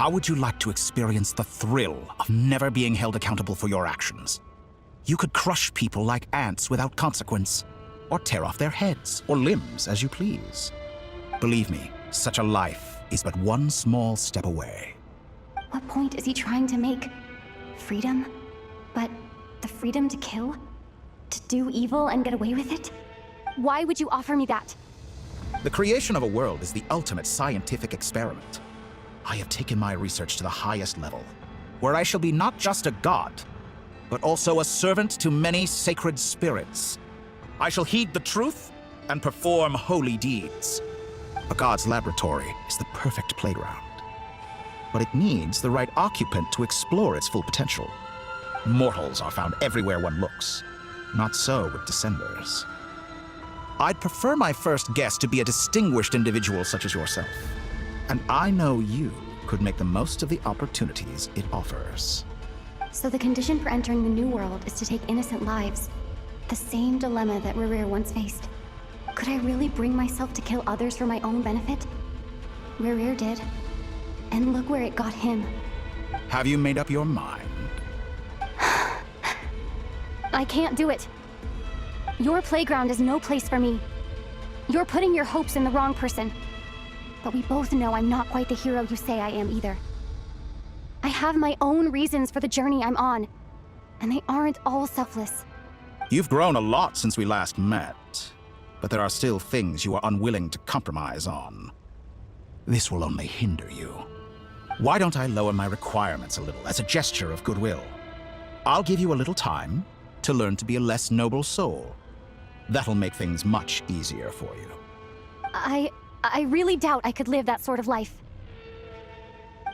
How would you like to experience the thrill of never being held accountable for your actions? You could crush people like ants without consequence, or tear off their heads or limbs as you please. Believe me, such a life is but one small step away. What point is he trying to make? Freedom? But the freedom to kill? To do evil and get away with it? Why would you offer me that? The creation of a world is the ultimate scientific experiment. I have taken my research to the highest level, where I shall be not just a god, but also a servant to many sacred spirits. I shall heed the truth and perform holy deeds. A god's laboratory is the perfect playground, but it needs the right occupant to explore its full potential. Mortals are found everywhere one looks. Not so with Descenders. I'd prefer my first guest to be a distinguished individual such as yourself. And I know you could make the most of the opportunities it offers. So the condition for entering the New World is to take innocent lives. The same dilemma that Rerir once faced. Could I really bring myself to kill others for my own benefit? Rerir did. And look where it got him. Have you made up your mind? I can't do it. Your playground is no place for me. You're putting your hopes in the wrong person. But we both know I'm not quite the hero you say I am either. I have my own reasons for the journey I'm on, and they aren't all selfless. You've grown a lot since we last met, but there are still things you are unwilling to compromise on. This will only hinder you. Why don't I lower my requirements a little as a gesture of goodwill? I'll give you a little time to learn to be a less noble soul. That'll make things much easier for you. I really doubt I could live that sort of life.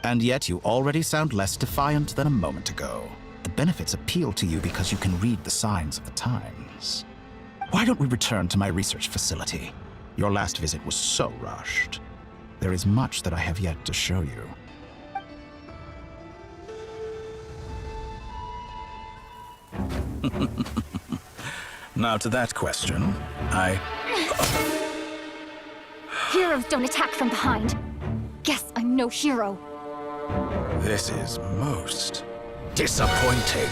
And yet you already sound less defiant than a moment ago. The benefits appeal to you because you can read the signs of the times. Why don't we return to my research facility? Your last visit was so rushed. There is much that I have yet to show you. Now to that question, Heroes don't attack from behind. Guess I'm no hero. This is most disappointing.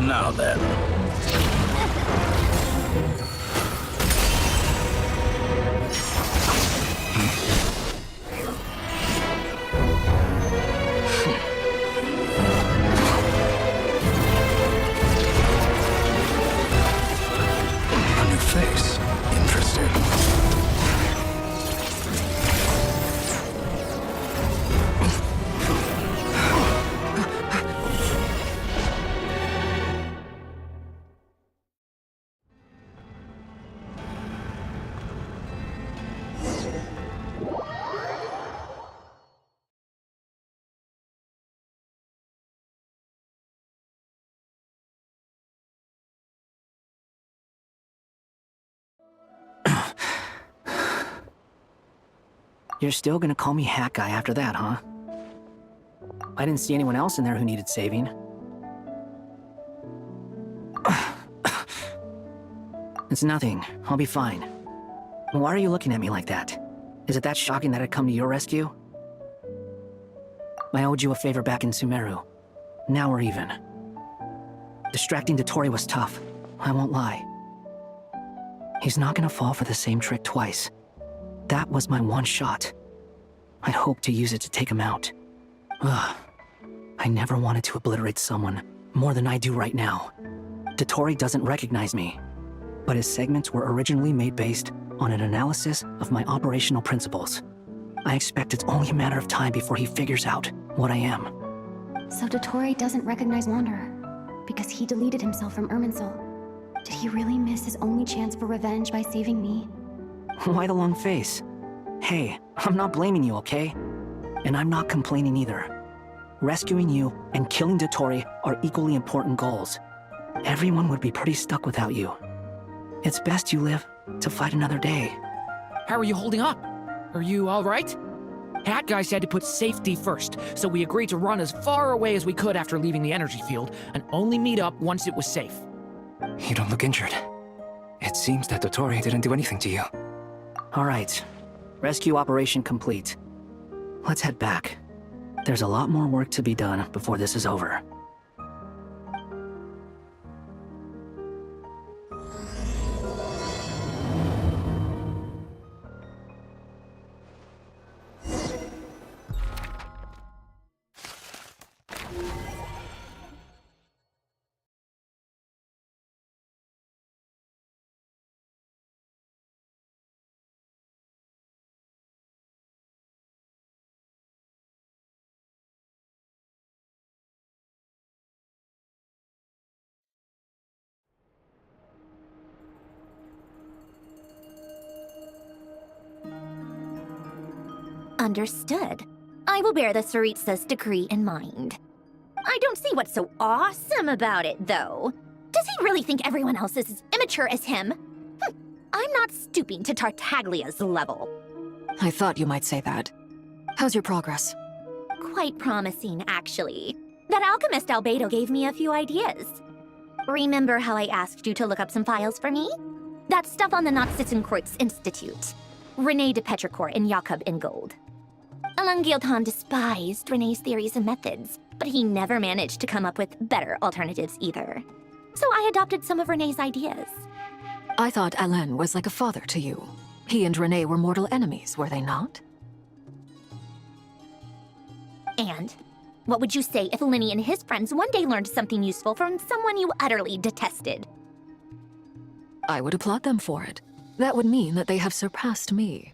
Now then. A new face. Interesting. You're still gonna call me Hat Guy after that, huh? I didn't see anyone else in there who needed saving. It's nothing. I'll be fine. Why are you looking at me like that? Is it that shocking that I'd come to your rescue? I owed you a favor back in Sumeru. Now we're even. Distracting Dotori was tough, I won't lie. He's not gonna fall for the same trick twice. That was my one shot. I'd hoped to use it to take him out. Ugh. I never wanted to obliterate someone more than I do right now. Dotori doesn't recognize me, but his segments were originally made based on an analysis of my operational principles. I expect it's only a matter of time before he figures out what I am. So Dotori doesn't recognize Wanderer, because he deleted himself from Irminsul. Did he really miss his only chance for revenge by saving me? Why the long face? Hey, I'm not blaming you, okay? And I'm not complaining either. Rescuing you and killing Dottore are equally important goals. Everyone would be pretty stuck without you. It's best you live to fight another day. How are you holding up? Are you alright? Hat Guy said to put safety first, so we agreed to run as far away as we could after leaving the energy field, and only meet up once it was safe. You don't look injured. It seems that Dottore didn't do anything to you. Alright. Rescue operation complete. Let's head back. There's a lot more work to be done before this is over. Understood. I will bear the Tsaritsa's decree in mind. I don't see what's so awesome about it, though. Does he really think everyone else is as immature as him? I'm not stooping to Tartaglia's level. I thought you might say that. How's your progress? Quite promising, actually. That alchemist Albedo gave me a few ideas. Remember how I asked you to look up some files for me? That stuff on the Noxitzenkreuz Institute. René de Petrichor and Jakob Ingold. Alain Guillotin despised René's theories and methods, but he never managed to come up with better alternatives either. So I adopted some of René's ideas. I thought Alain was like a father to you. He and René were mortal enemies, were they not? And what would you say if Lenny and his friends one day learned something useful from someone you utterly detested? I would applaud them for it. That would mean that they have surpassed me.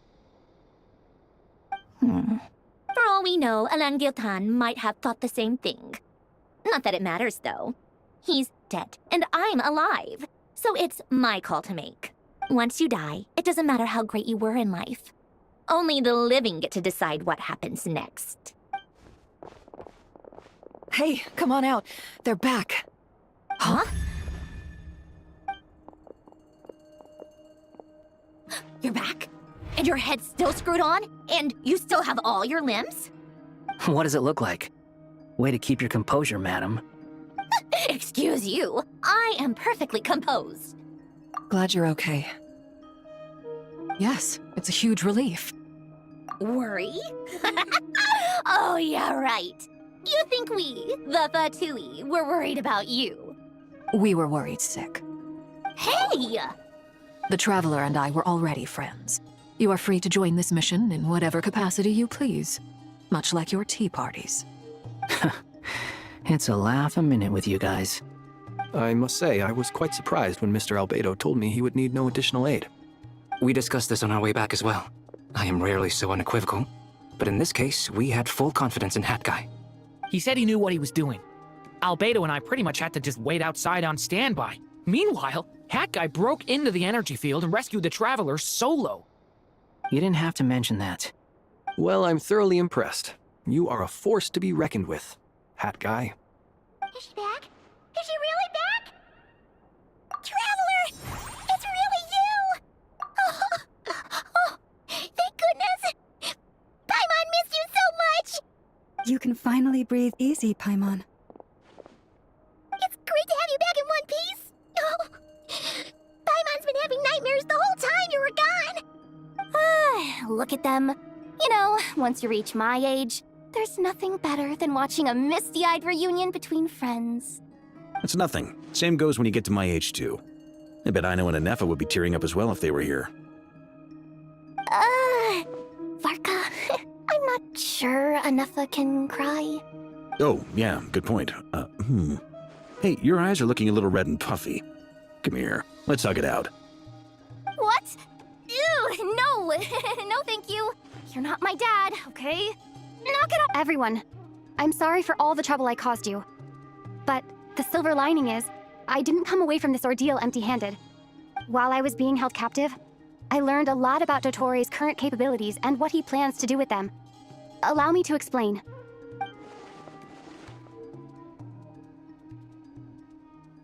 For all we know, Alain Guillotin might have thought the same thing. Not that it matters, though. He's dead, and I'm alive. So it's my call to make. Once you die, it doesn't matter how great you were in life. Only the living get to decide what happens next. Hey, come on out. They're back. Huh? You're back? And your head's still screwed on? And you still have all your limbs? What does it look like? Way to keep your composure, madam. Excuse you. I am perfectly composed. Glad you're okay. Yes, it's a huge relief. Worry? Oh, yeah, right. You think we, the Fatui, were worried about you? We were worried sick. Hey! The Traveler and I were already friends. You are free to join this mission in whatever capacity you please. Much like your tea parties. It's a laugh a minute with you guys. I must say, I was quite surprised when Mr. Albedo told me he would need no additional aid. We discussed this on our way back as well. I am rarely so unequivocal, but in this case, we had full confidence in Hat Guy. He said he knew what he was doing. Albedo and I pretty much had to just wait outside on standby. Meanwhile, Hat Guy broke into the energy field and rescued the Traveler solo. You didn't have to mention that. Well, I'm thoroughly impressed. You are a force to be reckoned with, Hat Guy. Is she back? Is she really back? Traveler! It's really you! Oh, thank goodness! Paimon missed you so much! You can finally breathe easy, Paimon. It's great to have you back in one piece! Oh, Paimon's been having nightmares the whole time you were gone! Look at them. You know, once you reach my age, there's nothing better than watching a misty-eyed reunion between friends. It's nothing. Same goes when you get to my age, too. I bet Aino and Anefa would be tearing up as well if they were here. Varka, I'm not sure Anefa can cry. Oh, yeah, good point. Hey, your eyes are looking a little red and puffy. Come here, let's hug it out. What? Ew, no! No, thank you. You're not my dad, okay? Knock it off! Everyone, I'm sorry for all the trouble I caused you. But the silver lining is, I didn't come away from this ordeal empty-handed. While I was being held captive, I learned a lot about Dotori's current capabilities and what he plans to do with them. Allow me to explain.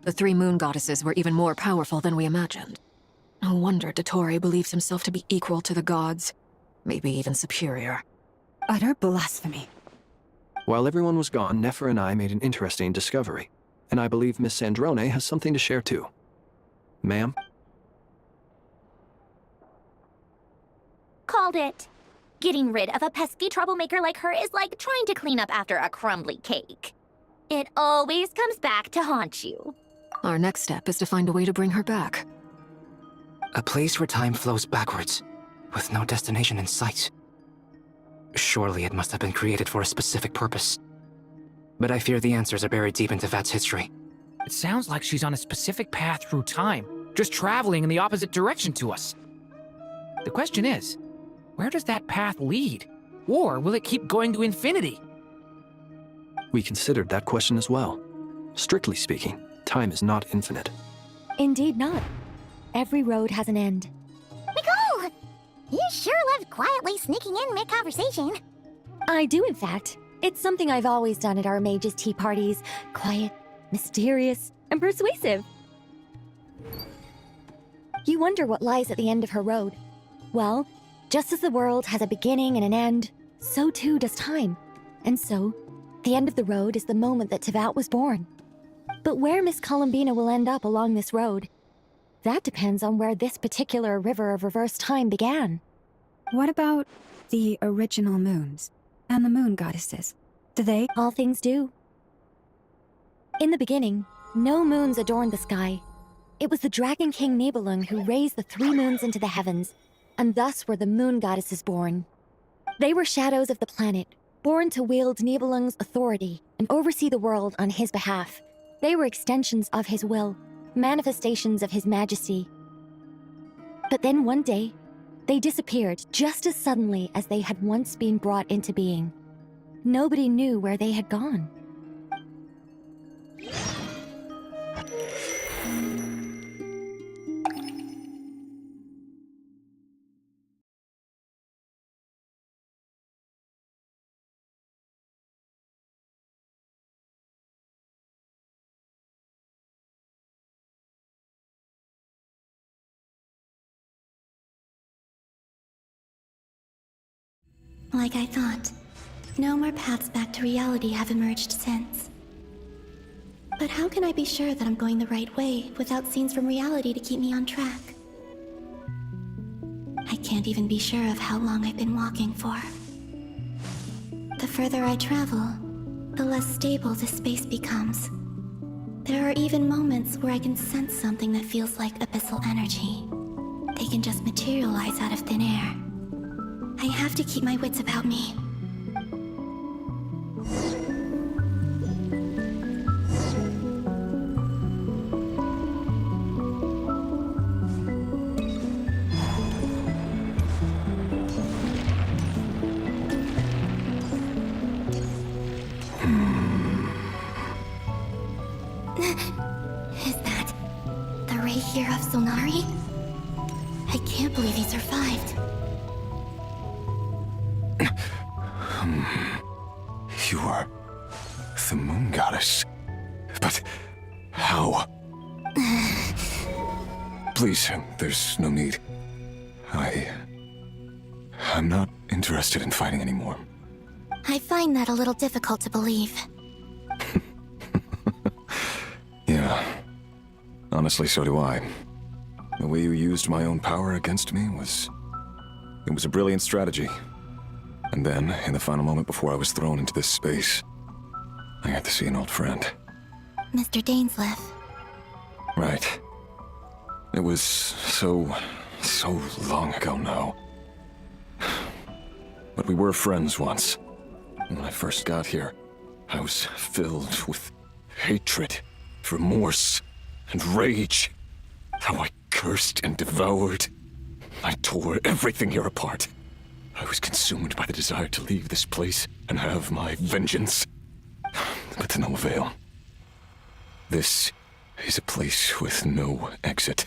The three moon goddesses were even more powerful than we imagined. No wonder Dotori believes himself to be equal to the gods, maybe even superior. Utter blasphemy. While everyone was gone, Nefer and I made an interesting discovery, and I believe Miss Sandrone has something to share too. Ma'am? Called it. Getting rid of a pesky troublemaker like her is like trying to clean up after a crumbly cake. It always comes back to haunt you. Our next step is to find a way to bring her back. A place where time flows backwards, with no destination in sight. Surely it must have been created for a specific purpose. But I fear the answers are buried deep into Vat's history. It sounds like she's on a specific path through time, just traveling in the opposite direction to us. The question is, where does that path lead? Or will it keep going to infinity? We considered that question as well. Strictly speaking, time is not infinite. Indeed not. Every road has an end. Nicole! You sure love quietly sneaking in mid-conversation. I do, in fact. It's something I've always done at our mages' tea parties. Quiet, mysterious, and persuasive. You wonder what lies at the end of her road. Well, just as the world has a beginning and an end, so too does time. And so, the end of the road is the moment that Tevat was born. But where Miss Columbina will end up along this road, that depends on where this particular river of reverse time began. What about the original moons and the moon goddesses? Do they? All things do. In the beginning, no moons adorned the sky. It was the Dragon King Nibelung who raised the three moons into the heavens, and thus were the moon goddesses born. They were shadows of the planet, born to wield Nibelung's authority and oversee the world on his behalf. They were extensions of his will, manifestations of his majesty. But then one day, they disappeared just as suddenly as they had once been brought into being. Nobody knew where they had gone. Like I thought, no more paths back to reality have emerged since. But how can I be sure that I'm going the right way without scenes from reality to keep me on track? I can't even be sure of how long I've been walking for. The further I travel, the less stable this space becomes. There are even moments where I can sense something that feels like abyssal energy. They can just materialize out of thin air. I have to keep my wits about me. Is that the ray here of Solnari? I can't believe he survived. You are the moon goddess. But how? Please, there's no need. I'm not interested in fighting anymore. I find that a little difficult to believe. Yeah. Honestly, so do I. The way you used my own power against me was a brilliant strategy. And then, in the final moment before I was thrown into this space, I got to see an old friend. Mr. Dainsleif. Right. It was so long ago now. But we were friends once. When I first got here, I was filled with hatred, remorse, and rage. How I cursed and devoured. I tore everything here apart. I was consumed by the desire to leave this place and have my vengeance. But to no avail. This is a place with no exit.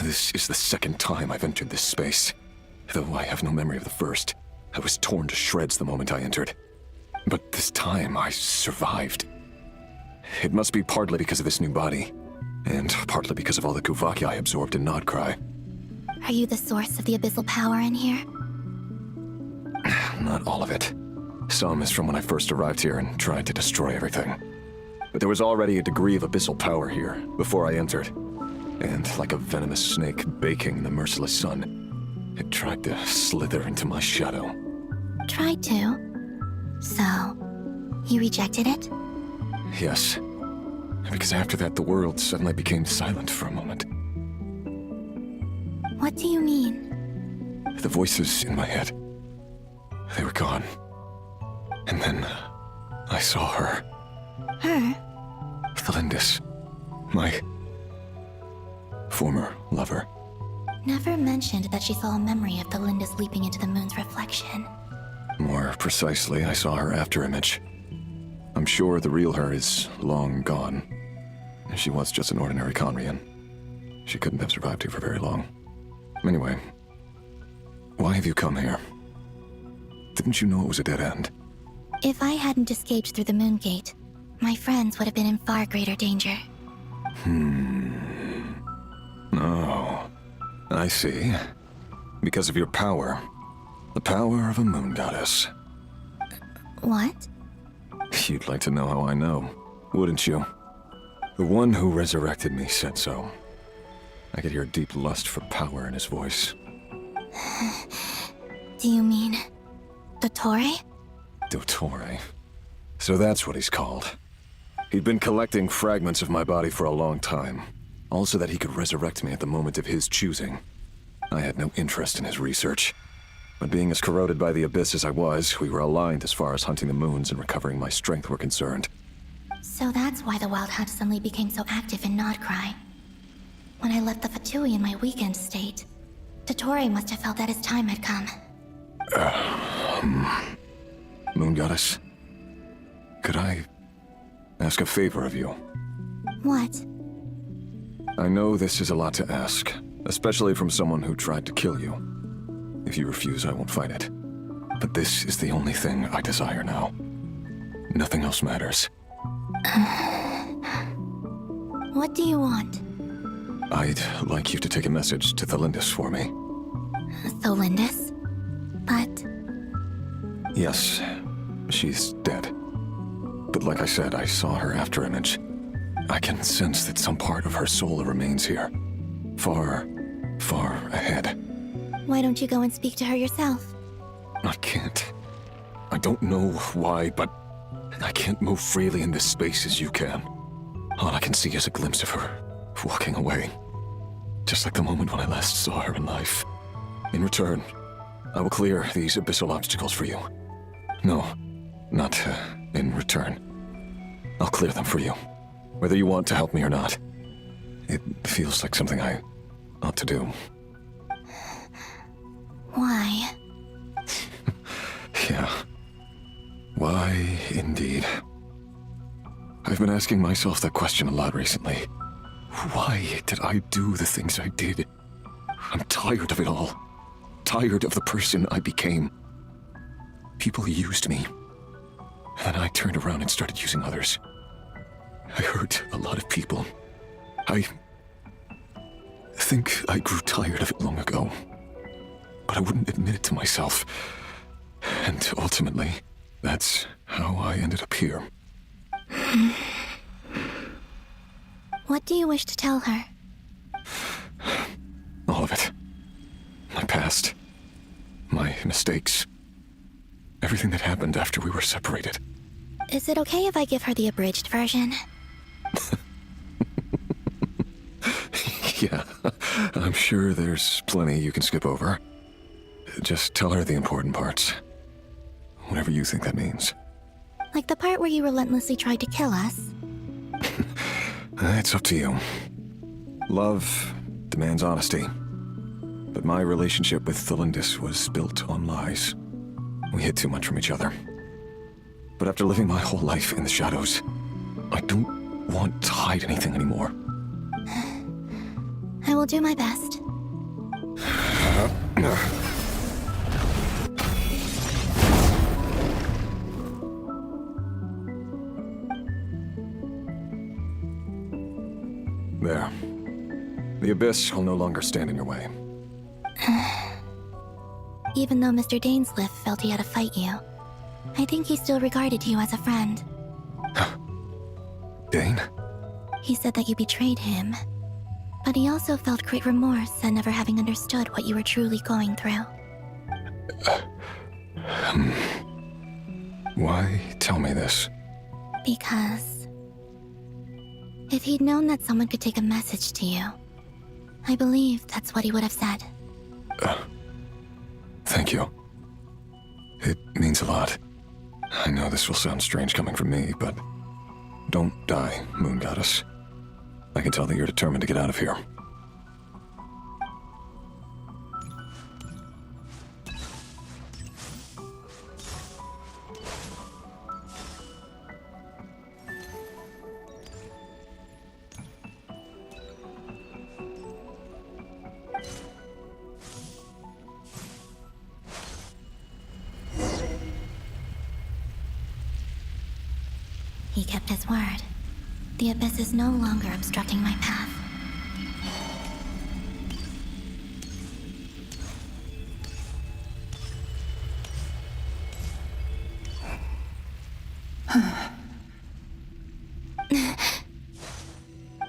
This is the second time I've entered this space. Though I have no memory of the first. I was torn to shreds the moment I entered. But this time I survived. It must be partly because of this new body, and partly because of all the Kuvaki I absorbed in Nodcry. Are you the source of the abyssal power in here? Not all of it. Some is from when I first arrived here and tried to destroy everything. But there was already a degree of abyssal power here before I entered. And like a venomous snake baking in the merciless sun, it tried to slither into my shadow. Tried to? So, you rejected it? Yes. Because after that, the world suddenly became silent for a moment. What do you mean? The voices in my head, they were gone. And then I saw her. Her? Thelindis. My former lover. Never mentioned that she saw a memory of Thelindis leaping into the moon's reflection. More precisely, I saw her afterimage. I'm sure the real her is long gone. She was just an ordinary Conrian. She couldn't have survived here for very long. Anyway, why have you come here? Didn't you know it was a dead end? If I hadn't escaped through the moon gate, my friends would have been in far greater danger. Oh, I see. Because of your power. The power of a moon goddess. What? You'd like to know how I know, wouldn't you? The one who resurrected me said so. I could hear a deep lust for power in his voice. Do you mean... Dottore? Dottore. So that's what he's called. He'd been collecting fragments of my body for a long time, all so that he could resurrect me at the moment of his choosing. I had no interest in his research, but being as corroded by the abyss as I was, we were aligned as far as hunting the moons and recovering my strength were concerned. So that's why the Wild Hunt suddenly became so active in Nodcry. When I left the Fatui in my weakened state, Dottore must have felt that his time had come. Moon Goddess, could I ask a favor of you? What? I know this is a lot to ask, especially from someone who tried to kill you. If you refuse, I won't fight it. But this is the only thing I desire now. Nothing else matters. What do you want? I'd like you to take a message to Thelindis for me. Thelindis? But... Yes, she's dead. But like I said, I saw her afterimage. I can sense that some part of her soul remains here. Far, far ahead. Why don't you go and speak to her yourself? I can't. I don't know why, but I can't move freely in this space as you can. All I can see is a glimpse of her, walking away. Just like the moment when I last saw her in life. In return, I will clear these abyssal obstacles for you. No, not in return. I'll clear them for you, whether you want to help me or not. It feels like something I ought to do. Why? Yeah. Why, indeed. I've been asking myself that question a lot recently. Why did I do the things I did? I'm tired of it all. Tired of the person I became. People used me. And then I turned around and started using others. I hurt a lot of people. I think I grew tired of it long ago. But I wouldn't admit it to myself. And ultimately, that's how I ended up here. What do you wish to tell her? All of it. My past. My mistakes. Everything that happened after we were separated. Is it okay if I give her the abridged version? Yeah, I'm sure there's plenty you can skip over. Just tell her the important parts. Whatever you think that means. Like the part where you relentlessly tried to kill us? It's up to you. Love demands honesty. But my relationship with Thelindis was built on lies. We hid too much from each other. But after living my whole life in the shadows, I don't want to hide anything anymore. I will do my best. There. The Abyss will no longer stand in your way. Even though Mr. Dainsleif felt he had to fight you, I think he still regarded you as a friend. Dane? He said that you betrayed him, but he also felt great remorse at never having understood what you were truly going through. Why tell me this? Because if he'd known that someone could take a message to you, I believe that's what he would have said. Thank you. It means a lot. I know this will sound strange coming from me, but don't die, Moon Goddess. I can tell that you're determined to get out of here. He kept his word. The Abyss is no longer obstructing my path.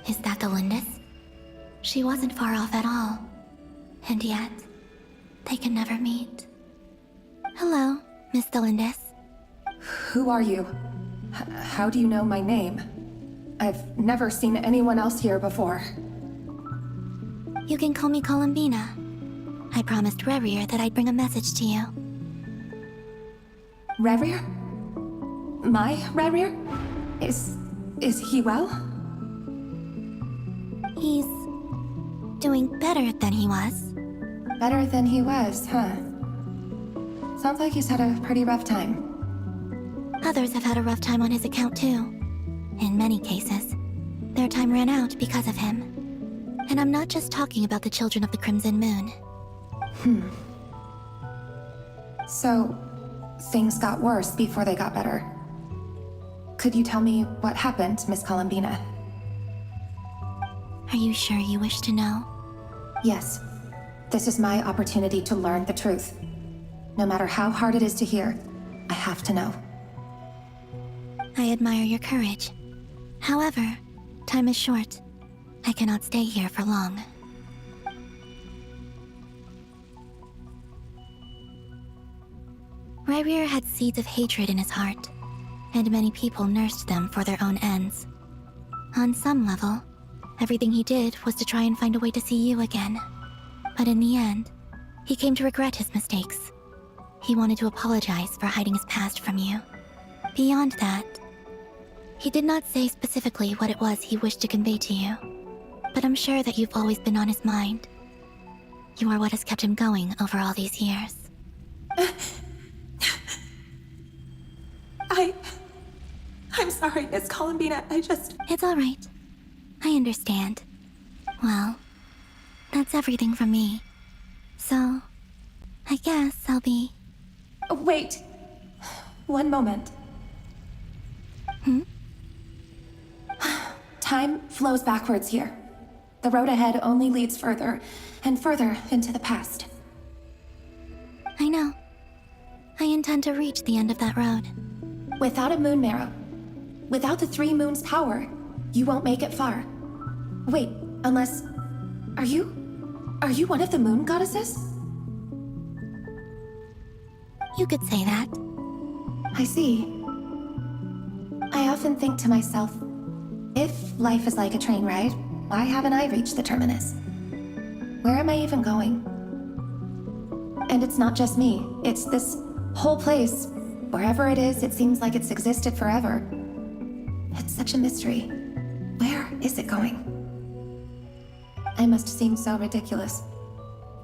Is that the Lindis? She wasn't far off at all. And yet, they can never meet. Hello, Miss Lindis. Who are you? How do you know my name? I've never seen anyone else here before. You can call me Columbina. I promised Rerir that I'd bring a message to you. Rerir? My Rerir? Is he well? He's doing better than he was. Better than he was, huh? Sounds like he's had a pretty rough time. Others have had a rough time on his account too. In many cases, their time ran out because of him. And I'm not just talking about the children of the Crimson Moon. So, things got worse before they got better. Could you tell me what happened, Miss Columbina? Are you sure you wish to know? Yes. This is my opportunity to learn the truth. No matter how hard it is to hear, I have to know. I admire your courage. However, time is short. I cannot stay here for long. Rerir had seeds of hatred in his heart, and many people nursed them for their own ends. On some level, everything he did was to try and find a way to see you again. But in the end, he came to regret his mistakes. He wanted to apologize for hiding his past from you. Beyond that, he did not say specifically what it was he wished to convey to you, but I'm sure that you've always been on his mind. You are what has kept him going over all these years. I'm sorry, Miss Columbina, It's all right. I understand. Well, that's everything from me. So, I guess I'll be... Wait. One moment. Time flows backwards here. The road ahead only leads further and further into the past. I know. I intend to reach the end of that road. Without a moon marrow, without the 3 moons' power, you won't make it far. Wait, unless... Are you one of the moon goddesses? You could say that. I see. I often think to myself, if life is like a train ride, why haven't I reached the terminus? Where am I even going? And it's not just me, it's this whole place. Wherever it is, it seems like it's existed forever. It's such a mystery. Where is it going? I must seem so ridiculous.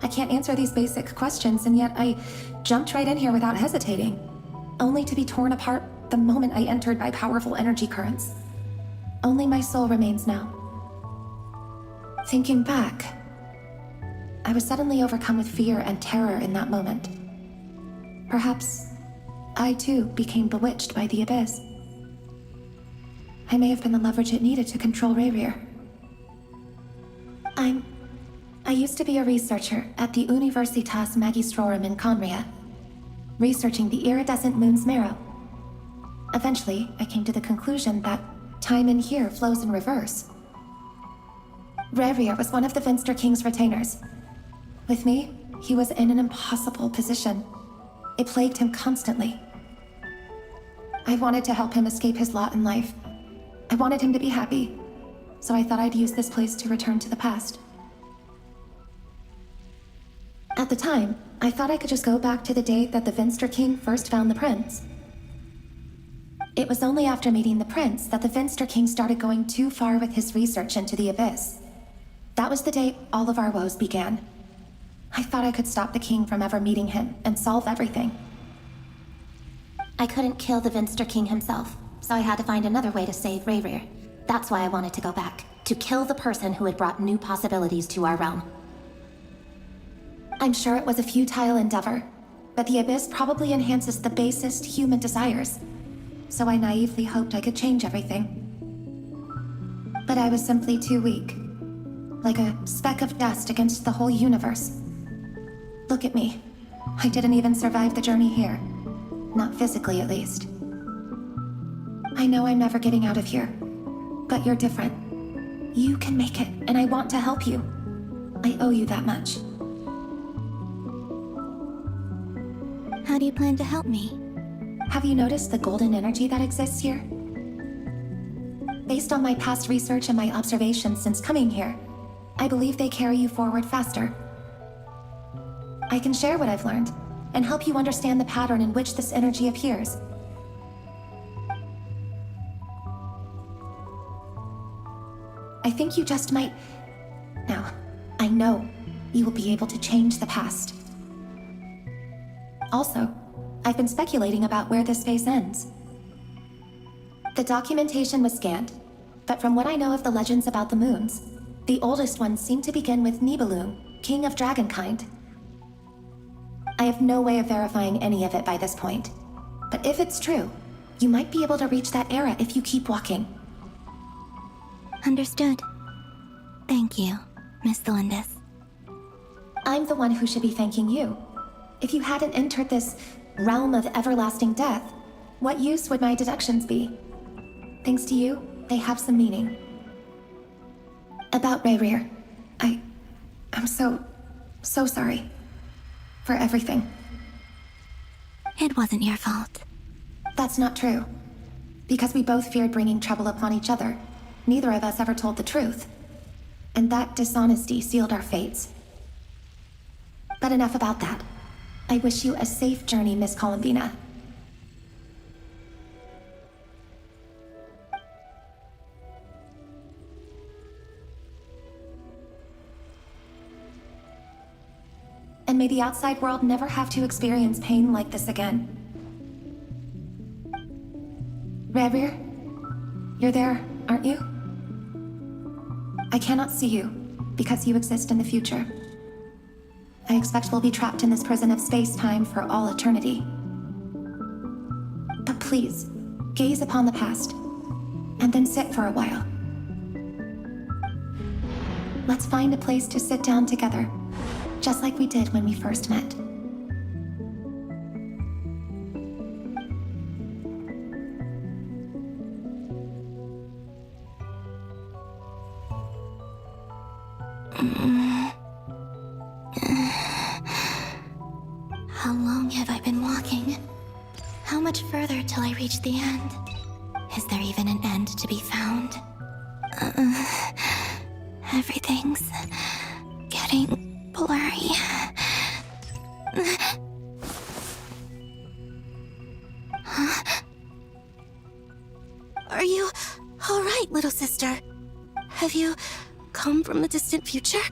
I can't answer these basic questions, and yet I jumped right in here without hesitating, only to be torn apart the moment I entered by powerful energy currents. only my soul remains now. Thinking back, I was suddenly overcome with fear and terror in that moment. Perhaps I too became bewitched by the abyss. I may have been the leverage it needed to control Rayrir. I used to be a researcher at the Universitas Magistrorum in Conria, researching the iridescent moon's marrow. Eventually, I came to the conclusion that time in here flows in reverse. Rayrir was one of the Finster King's retainers. With me, he was in an impossible position. It plagued him constantly. I wanted to help him escape his lot in life. I wanted him to be happy, so I thought I'd use this place to return to the past. At the time, I thought I could just go back to the day that the Finster King first found the prince. It was only after meeting the prince that the Finster King started going too far with his research into the abyss. That was the day all of our woes began. I thought I could stop the king from ever meeting him and solve everything. I couldn't kill the Finster King himself, so I had to find another way to save Rayrir. That's why I wanted to go back, to kill the person who had brought new possibilities to our realm. I'm sure it was a futile endeavor, but the abyss probably enhances the basest human desires, so I naively hoped I could change everything. But I was simply too weak, like a speck of dust against the whole universe. Look at me. I didn't even survive the journey here. Not physically, at least. I know I'm never getting out of here, but you're different. You can make it, and I want to help you. I owe you that much. How do you plan to help me? Have you noticed the golden energy that exists here? Based on my past research and my observations since coming here, I believe they carry you forward faster. I can share what I've learned and help you understand the pattern in which this energy appears. I think you just might... No, I know you will be able to change the past. Also, I've been speculating about where this space ends. The documentation was scanned, but from what I know of the legends about the moons, the oldest ones seem to begin with Nibelung, king of dragonkind. I have no way of verifying any of it by this point, but if it's true, you might be able to reach that era if you keep walking. Understood. Thank you, Miss Thelindis. I'm the one who should be thanking you. If you hadn't entered this realm of everlasting death, what use would my deductions be? Thanks to you, they have some meaning. About Rayrir, I'm so sorry. For everything. It wasn't your fault. That's not true. Because we both feared bringing trouble upon each other, neither of us ever told the truth. And that dishonesty sealed our fates. But enough about that. I wish you a safe journey, Miss Columbina. And may the outside world never have to experience pain like this again. Rayrir, you're there, aren't you? I cannot see you, because you exist in the future. I expect we'll be trapped in this prison of space-time for all eternity. But please, gaze upon the past, and then sit for a while. Let's find a place to sit down together, just like we did when we first met. How long have I been walking? How much further till I reach the end? Is there even an end to be found? Everything's getting blurry. Huh? Are you all right, little sister? Have you come from the distant future?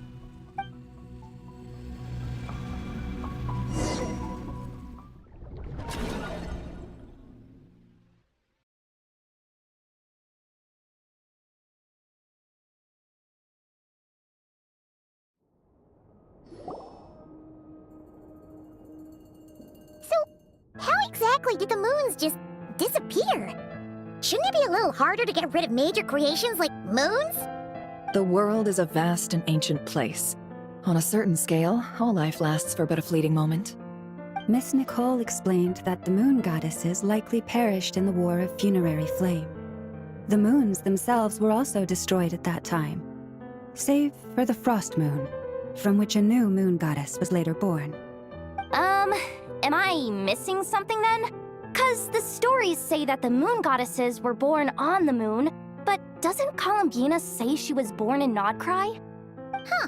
exactly did the moons just disappear? Shouldn't it be a little harder to get rid of major creations like moons? The world is a vast and ancient place. On a certain scale, all life lasts for but a fleeting moment. Miss Nicole explained that the moon goddesses likely perished in the War of Funerary Flame. The moons themselves were also destroyed at that time, save for the Frost Moon, from which a new moon goddess was later born. Am I missing something then? 'Cause the stories say that the moon goddesses were born on the moon, but doesn't Columbina say she was born in Nodcry? Huh,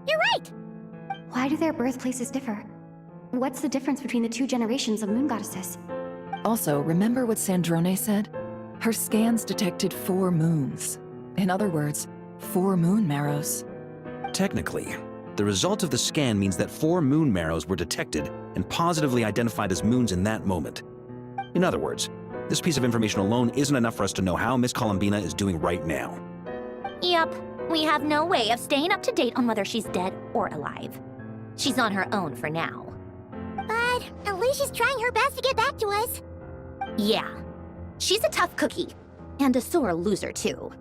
you're right! Why do their birthplaces differ? What's the difference between the two generations of moon goddesses? Also, remember what Sandrone said? Her scans detected 4 moons. In other words, 4 moon marrows. Technically, the result of the scan means that 4 moon marrows were detected and positively identified as moons in that moment. In other words, this piece of information alone isn't enough for us to know how Miss Columbina is doing right now. Yup, we have no way of staying up to date on whether she's dead or alive. She's on her own for now. But at least she's trying her best to get back to us. Yeah, she's a tough cookie, and a sore loser too.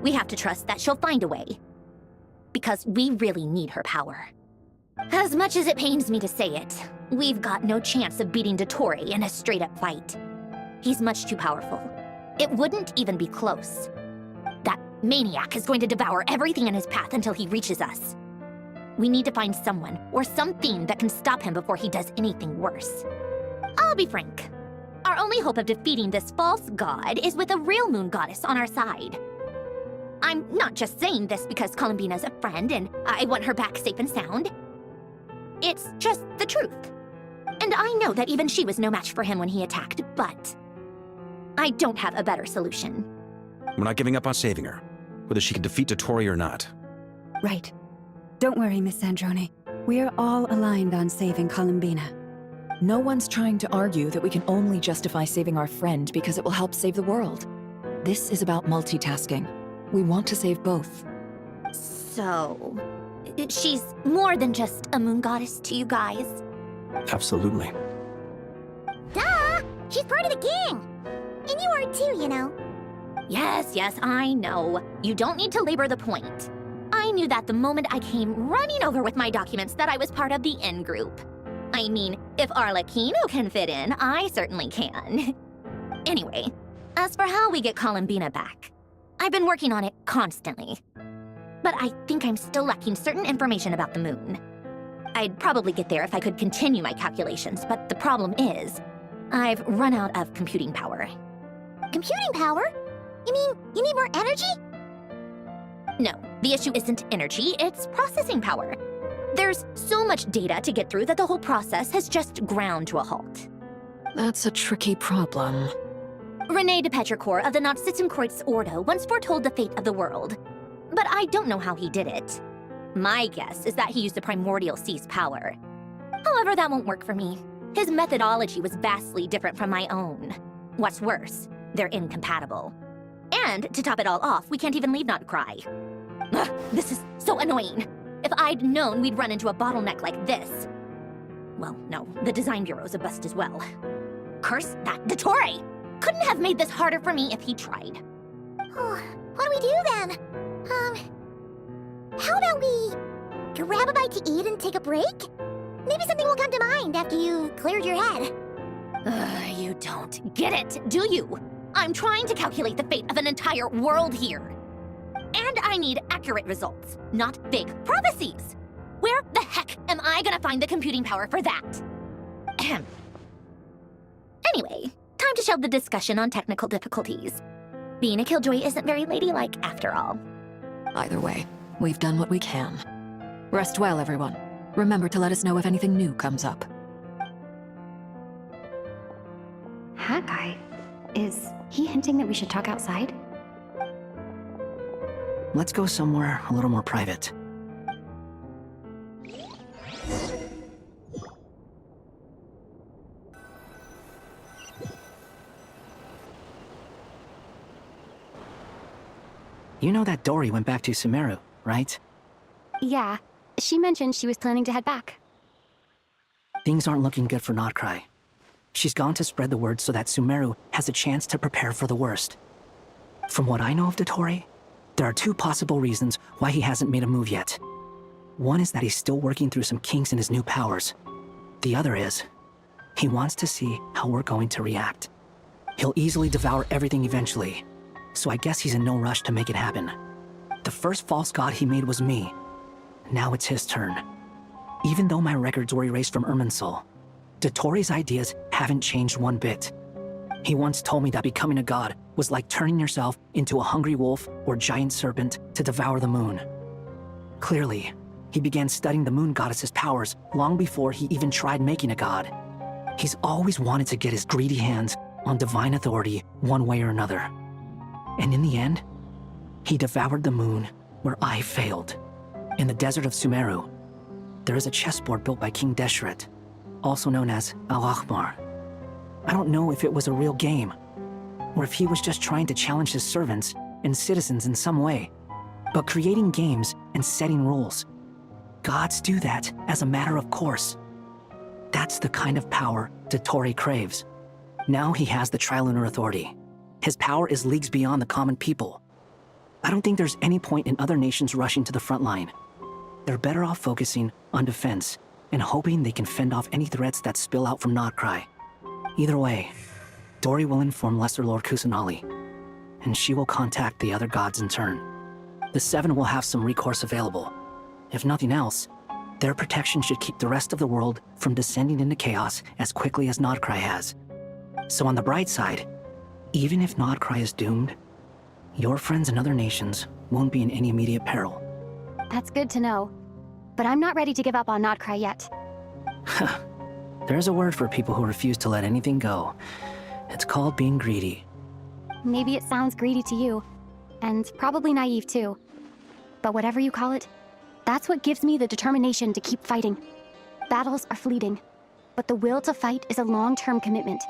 We have to trust that she'll find a way. Because we really need her power. As much as it pains me to say it, we've got no chance of beating Dottore in a straight-up fight. He's much too powerful. It wouldn't even be close. That maniac is going to devour everything in his path until he reaches us. We need to find someone or something that can stop him before he does anything worse. I'll be frank. Our only hope of defeating this false god is with a real moon goddess on our side. I'm not just saying this because Columbina's a friend and I want her back safe and sound. It's just the truth. And I know that even she was no match for him when he attacked, but I don't have a better solution. We're not giving up on saving her, whether she can defeat Dottore or not. Right. Don't worry, Miss Sandrone. We are all aligned on saving Columbina. No one's trying to argue that we can only justify saving our friend because it will help save the world. This is about multitasking. We want to save both. So, she's more than just a moon goddess to you guys? Absolutely. Duh! She's part of the gang! And you are too, you know. Yes, I know. You don't need to labor the point. I knew that the moment I came running over with my documents that I was part of the in-group. I mean, if Arlecchino can fit in, I certainly can. Anyway, as for how we get Columbina back, I've been working on it constantly. But I think I'm still lacking certain information about the moon. I'd probably get there if I could continue my calculations, but the problem is, I've run out of computing power. Computing power? You mean you need more energy? No, the issue isn't energy, it's processing power. There's so much data to get through that the whole process has just ground to a halt. That's a tricky problem. René de Petrichor of the Nazissenkreuz Ordo once foretold the fate of the world. But I don't know how he did it. My guess is that he used the primordial sea's power. However, that won't work for me. His methodology was vastly different from my own. What's worse, they're incompatible. And to top it all off, we can't even leave Nodcry. Ugh, this is so annoying. If I'd known we'd run into a bottleneck like this. Well, no, the design bureau's a bust as well. Curse that Dottore! Couldn't have made this harder for me if he tried. Oh, what do we do then? How about we grab a bite to eat and take a break? Maybe something will come to mind after you've cleared your head. You don't get it, do you? I'm trying to calculate the fate of an entire world here. And I need accurate results, not big prophecies. Where the heck am I gonna find the computing power for that? Ahem. Anyway, time to shelve the discussion on technical difficulties. Being a killjoy isn't very ladylike after all. Either way, we've done what we can. Rest well, everyone. Remember to let us know if anything new comes up. Haggai? Is he hinting that we should talk outside? Let's go somewhere a little more private. You know that Dory went back to Sumeru, right? Yeah, she mentioned she was planning to head back. Things aren't looking good for Nodcry. She's gone to spread the word so that Sumeru has a chance to prepare for the worst. From what I know of Dottore, there are two possible reasons why he hasn't made a move yet. One is that he's still working through some kinks in his new powers. The other is, he wants to see how we're going to react. He'll easily devour everything eventually, so I guess he's in no rush to make it happen. The first false god he made was me. Now it's his turn. Even though my records were erased from Irminsul, Dottore's ideas haven't changed one bit. He once told me that becoming a god was like turning yourself into a hungry wolf or giant serpent to devour the moon. Clearly, he began studying the moon goddess's powers long before he even tried making a god. He's always wanted to get his greedy hands on divine authority one way or another. And in the end, he devoured the moon where I failed. In the desert of Sumeru, there is a chessboard built by King Deshret, also known as Al-Ahmar. I don't know if it was a real game, or if he was just trying to challenge his servants and citizens in some way. But creating games and setting rules, gods do that as a matter of course. That's the kind of power Dottore craves. Now he has the Trilunar Authority. His power is leagues beyond the common people. I don't think there's any point in other nations rushing to the front line. They're better off focusing on defense and hoping they can fend off any threats that spill out from Notcry. Either way, Dori will inform Lesser Lord Kusanali, and she will contact the other gods in turn. The Seven will have some recourse available. If nothing else, their protection should keep the rest of the world from descending into chaos as quickly as Notcry has. So on the bright side, even if Notcry is doomed, your friends in other nations won't be in any immediate peril. That's good to know. But I'm not ready to give up on Notcry yet. There's a word for people who refuse to let anything go. It's called being greedy. Maybe it sounds greedy to you, and probably naive too. But whatever you call it, that's what gives me the determination to keep fighting. Battles are fleeting, but the will to fight is a long-term commitment.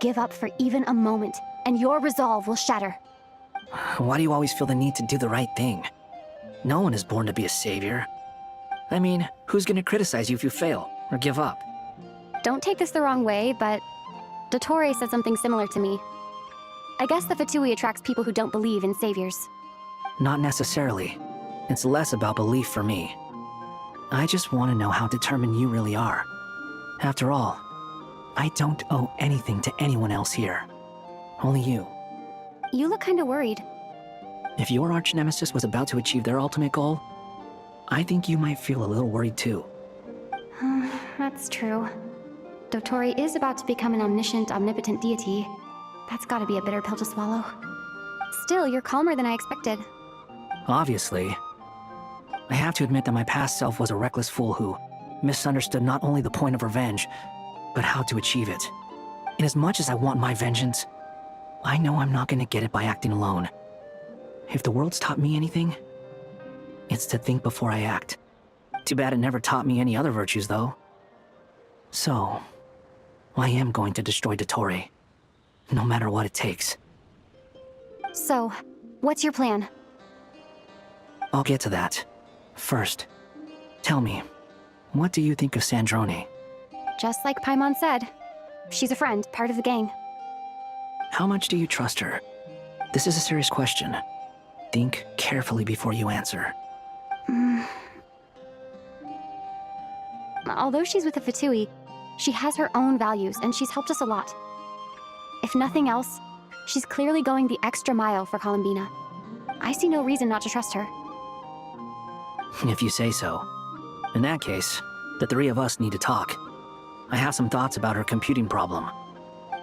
Give up for even a moment, and your resolve will shatter. Why do you always feel the need to do the right thing? No one is born to be a savior. I mean, who's gonna criticize you if you fail, or give up? Don't take this the wrong way, but Dottore said something similar to me. I guess the Fatui attracts people who don't believe in saviors. Not necessarily. It's less about belief for me. I just want to know how determined you really are. After all, I don't owe anything to anyone else here. Only you. You look kinda worried. If your arch-nemesis was about to achieve their ultimate goal, I think you might feel a little worried too. That's true. Dottore is about to become an omniscient, omnipotent deity. That's gotta be a bitter pill to swallow. Still, you're calmer than I expected. Obviously. I have to admit that my past self was a reckless fool who misunderstood not only the point of revenge, but how to achieve it. And as much as I want my vengeance, I know I'm not gonna get it by acting alone. If the world's taught me anything, it's to think before I act. Too bad it never taught me any other virtues, though. So, I am going to destroy Dottore, no matter what it takes. So, what's your plan? I'll get to that. First, tell me, what do you think of Sandrone? Just like Paimon said, she's a friend, part of the gang. How much do you trust her? This is a serious question. Think carefully before you answer. Although she's with the Fatui, she has her own values and she's helped us a lot. If nothing else, she's clearly going the extra mile for Columbina. I see no reason not to trust her. If you say so. In that case, the three of us need to talk. I have some thoughts about her computing problem.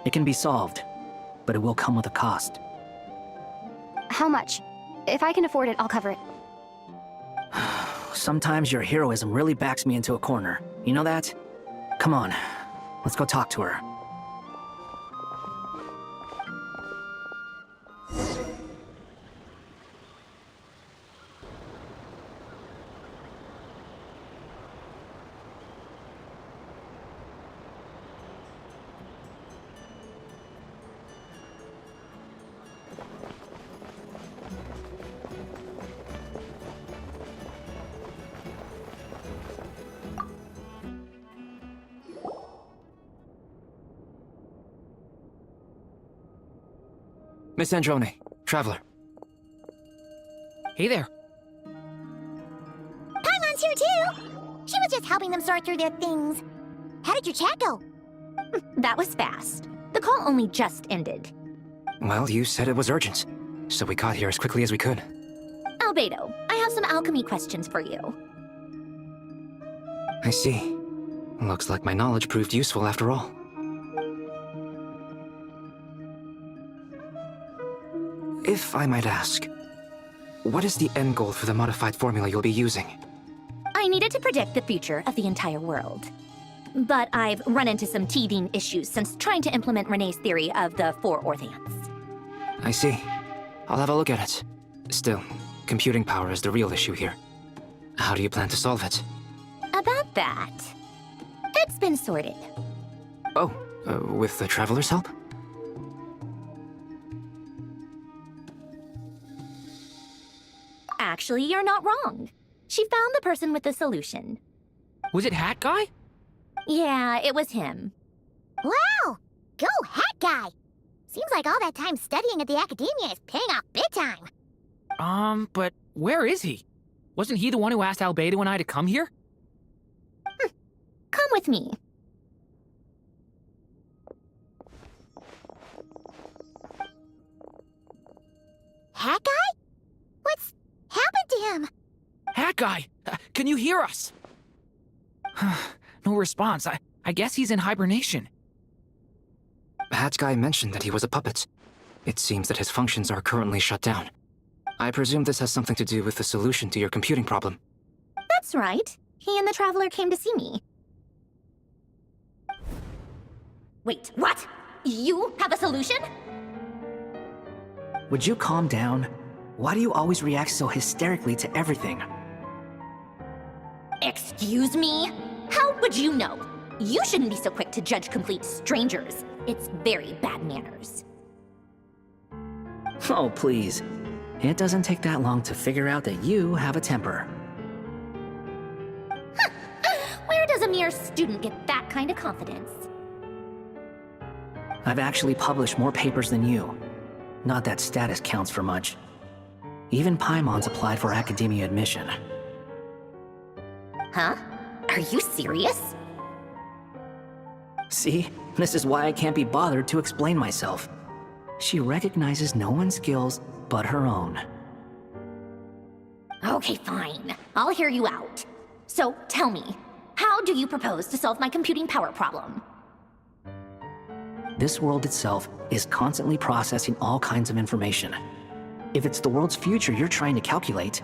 It can be solved, but it will come with a cost. How much? If I can afford it, I'll cover it. Sometimes your heroism really backs me into a corner. You know that? Come on, let's go talk to her. Miss Androne, Traveler. Hey there. Paimon's here too! She was just helping them sort through their things. How did your chat go? That was fast. The call only just ended. Well, you said it was urgent, so we got here as quickly as we could. Albedo, I have some alchemy questions for you. I see. Looks like my knowledge proved useful after all. If I might ask, what is the end goal for the modified formula you'll be using? I needed to predict the future of the entire world. But I've run into some teething issues since trying to implement Renee's theory of the 4 Orthants. I see. I'll have a look at it. Still, computing power is the real issue here. How do you plan to solve it? About that, it's been sorted. Oh, with the Traveler's help? Actually, you're not wrong. She found the person with the solution. Was it Hat Guy? Yeah, it was him. Wow! Go Hat Guy! Seems like all that time studying at the academia is paying off big time. But where is he? Wasn't he the one who asked Albedo and I to come here? Come with me. Hat Guy? What's happened to him? Hat Guy! Can you hear us? No response. I guess he's in hibernation. Hat Guy mentioned that he was a puppet. It seems that his functions are currently shut down. I presume this has something to do with the solution to your computing problem. That's right. He and the Traveler came to see me. Wait, what? You have a solution? Would you calm down? Why do you always react so hysterically to everything? Excuse me? How would you know? You shouldn't be so quick to judge complete strangers. It's very bad manners. Oh, please. It doesn't take that long to figure out that you have a temper. Where does a mere student get that kind of confidence? I've actually published more papers than you. Not that status counts for much. Even Paimon's applied for academia admission. Huh? Are you serious? See? This is why I can't be bothered to explain myself. She recognizes no one's skills but her own. Okay, fine. I'll hear you out. So, tell me, how do you propose to solve my computing power problem? This world itself is constantly processing all kinds of information. If it's the world's future you're trying to calculate,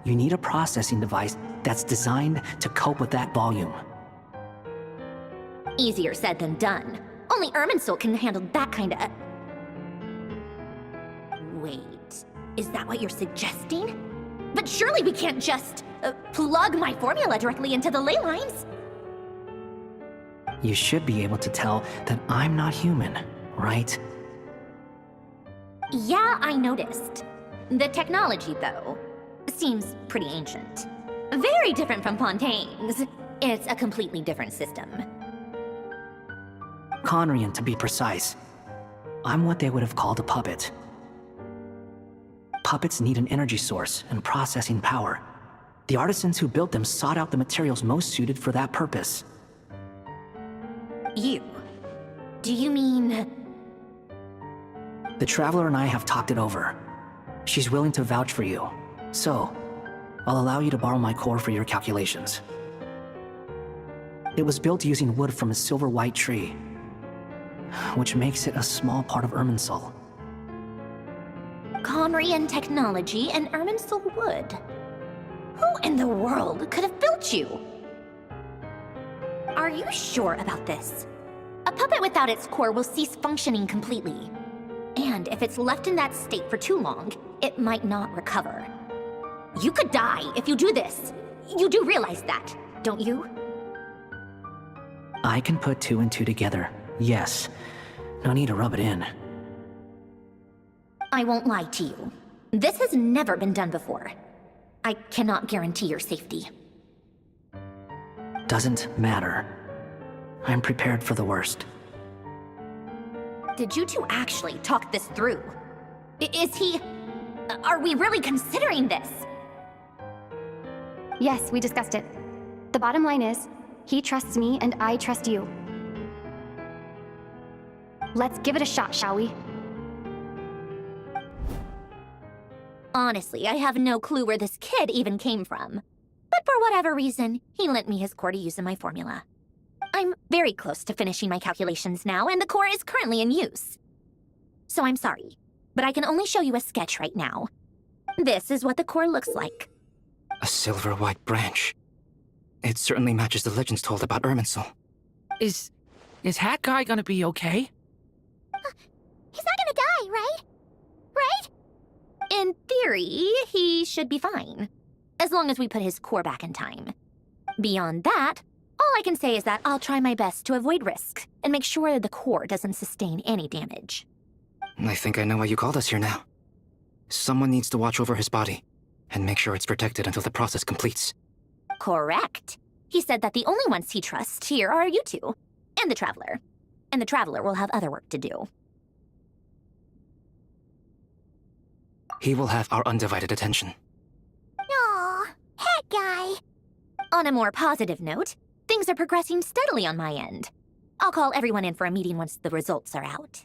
you need a processing device that's designed to cope with that volume. Easier said than done. Only Irminsul can handle that kind of... Wait, is that what you're suggesting? But surely we can't just plug my formula directly into the ley lines. You should be able to tell that I'm not human, right? Yeah, I noticed. The technology, though, seems pretty ancient. Very different from Fontaine's. It's a completely different system. Conrian, to be precise. I'm what they would have called a puppet. Puppets need an energy source and processing power. The artisans who built them sought out the materials most suited for that purpose. You? Do you mean... The Traveler and I have talked it over. She's willing to vouch for you. So, I'll allow you to borrow my core for your calculations. It was built using wood from a silver-white tree, which makes it a small part of Irminsul. Conrian technology and Irminsul wood. Who in the world could have built you? Are you sure about this? A puppet without its core will cease functioning completely. And if it's left in that state for too long, it might not recover. You could die if you do this. You do realize that, don't you? I can put 2 and 2 together, yes. No need to rub it in. I won't lie to you. This has never been done before. I cannot guarantee your safety. Doesn't matter. I'm prepared for the worst. Did you two actually talk this through? Is he... Are we really considering this? Yes, we discussed it. The bottom line is, he trusts me and I trust you. Let's give it a shot, shall we? Honestly, I have no clue where this kid even came from. But for whatever reason, he lent me his core to use in my formula. I'm very close to finishing my calculations now, and the core is currently in use. So I'm sorry, but I can only show you a sketch right now. This is what the core looks like. A silver white branch. It certainly matches the legends told about Irminsul. Is Hat Guy gonna be okay? He's not gonna die, right? Right? In theory, he should be fine. As long as we put his core back in time. Beyond that, all I can say is that I'll try my best to avoid risk and make sure the core doesn't sustain any damage. I think I know why you called us here now. Someone needs to watch over his body and make sure it's protected until the process completes. Correct. He said that the only ones he trusts here are you two, and the Traveler. And the Traveler will have other work to do. He will have our undivided attention. Aw, Hat Guy. On a more positive note, things are progressing steadily on my end. I'll call everyone in for a meeting once the results are out.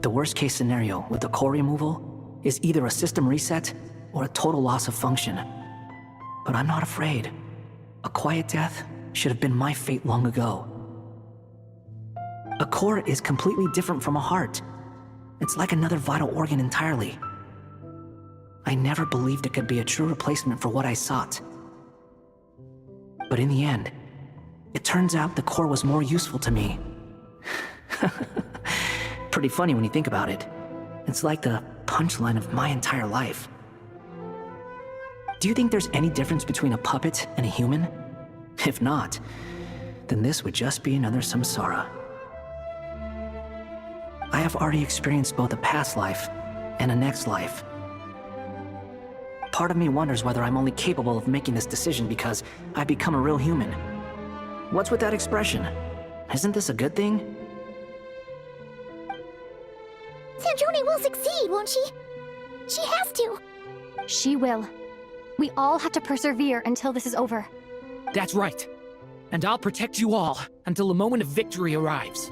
The worst case scenario with the core removal is either a system reset or a total loss of function. But I'm not afraid. A quiet death should have been my fate long ago. A core is completely different from a heart. It's like another vital organ entirely. I never believed it could be a true replacement for what I sought. But in the end, it turns out the core was more useful to me. Pretty funny when you think about it. It's like the punchline of my entire life. Do you think there's any difference between a puppet and a human? If not, then this would just be another samsara. I have already experienced both a past life and a next life. Part of me wonders whether I'm only capable of making this decision because I've become a real human. What's with that expression? Isn't this a good thing? Sandrone will succeed, won't she? She has to. She will. We all have to persevere until this is over. That's right. And I'll protect you all until the moment of victory arrives.